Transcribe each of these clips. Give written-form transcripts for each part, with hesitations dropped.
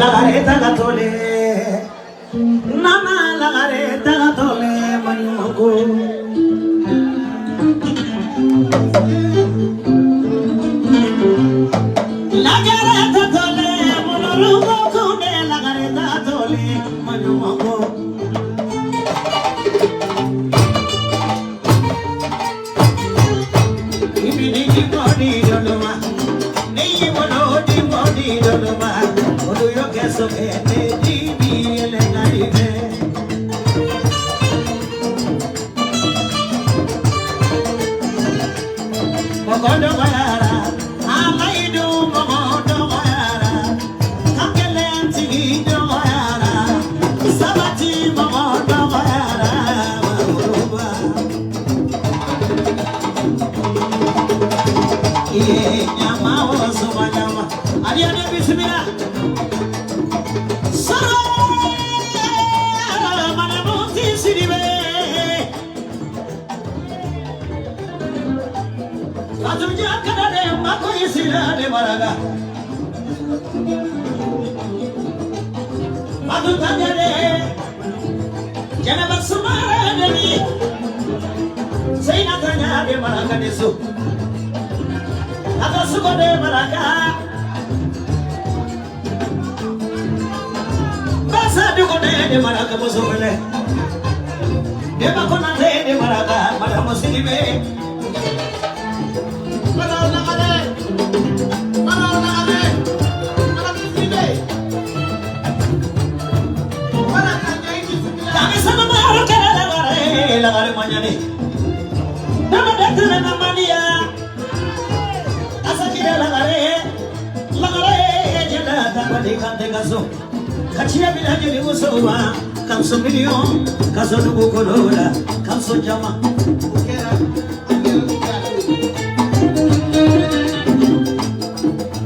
Lagareta gatole, nana lagareta gatole, manugo. Lagareta gatole, manugo kude lagareta gatole, manugo. Ibini di body dolma, neyi wono di body dolma. Odo yo keso ene di bi ele ngaive. Mogodo bayara, amaidu mogodo bayara. Kakele Adu tangere, jangan bersumara demi. Saya nak tanya di mana desu, atau suka di mana? Bahasa dukun di mana kamu suka? Dia bakal nanti di mana? Mana muslim? Mana orang ada? Mana orang ada? Mana muslim? Mana tanya ini? Kami sama orang kaya lagare mana ni? Nama datang nama dia. Asal kita lagare jeda tanpa dikanting kaso. Kacia bila jadi usaha, kamso milion, kaso nunggu kolola, kamso jama.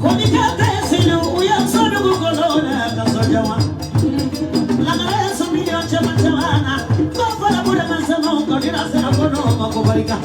Koni kata silu uyang so nunggu kolola, kamso jama. Lagare so milion jama jama. Kau pada budak masa mau kau dirasa kono mau kau balikan.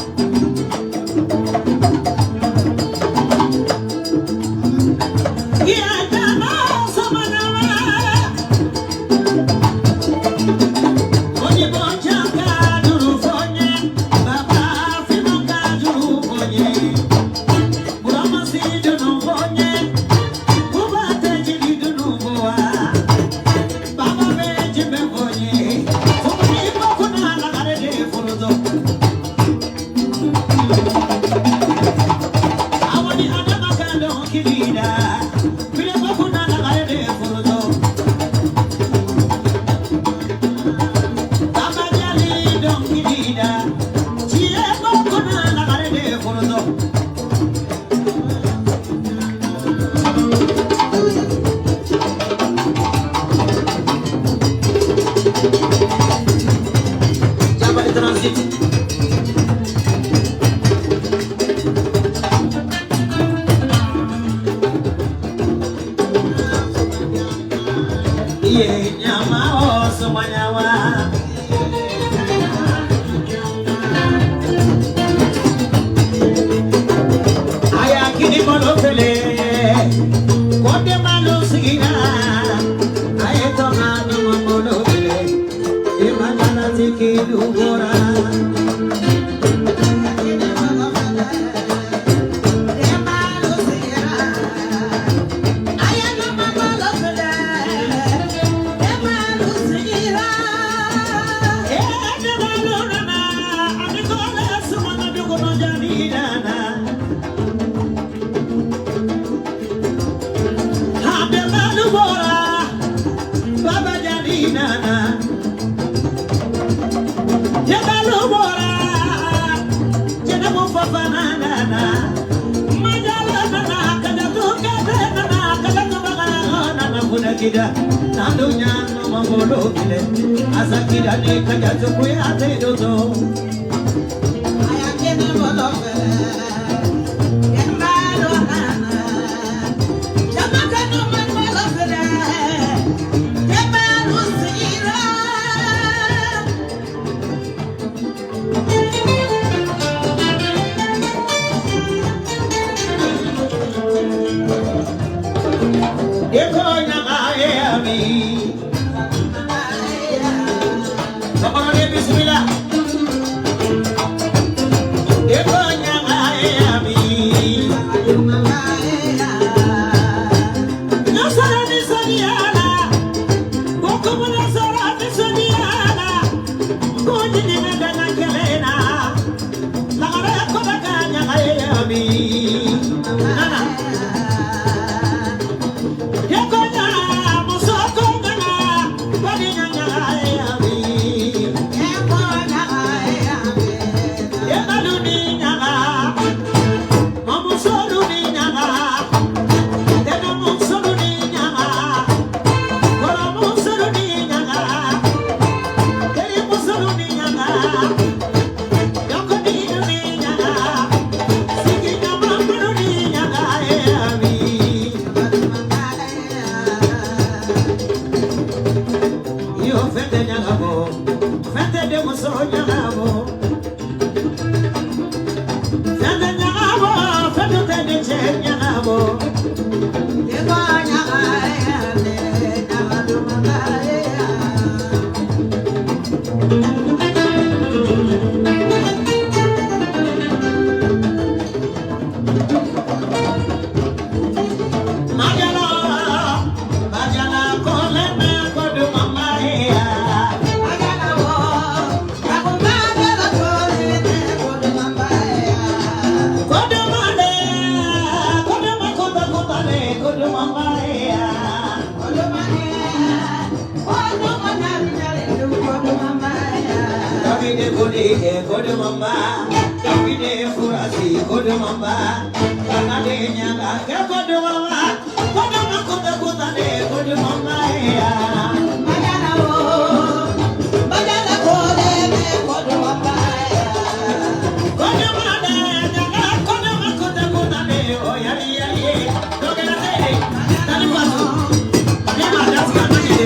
Kita nandunya nomor kile asa kita ni kerja cukup ya tedo tu ayah kita bodoh yang baru anak jangan kau bodoh yang baru sira Bismillah. Nyabo, Kodu mama, kapide furasi kodu mama, kanade nyaga ke kodu mama, kodu makuta kuta de kodu mama ya. Majana wo, majana kode me kodu mama ya. Kodu mama nyaga kodu makuta kuta de oh yari yari, doge na de, tani pasu, ni ma das kana de.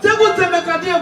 Tebu tebe kadia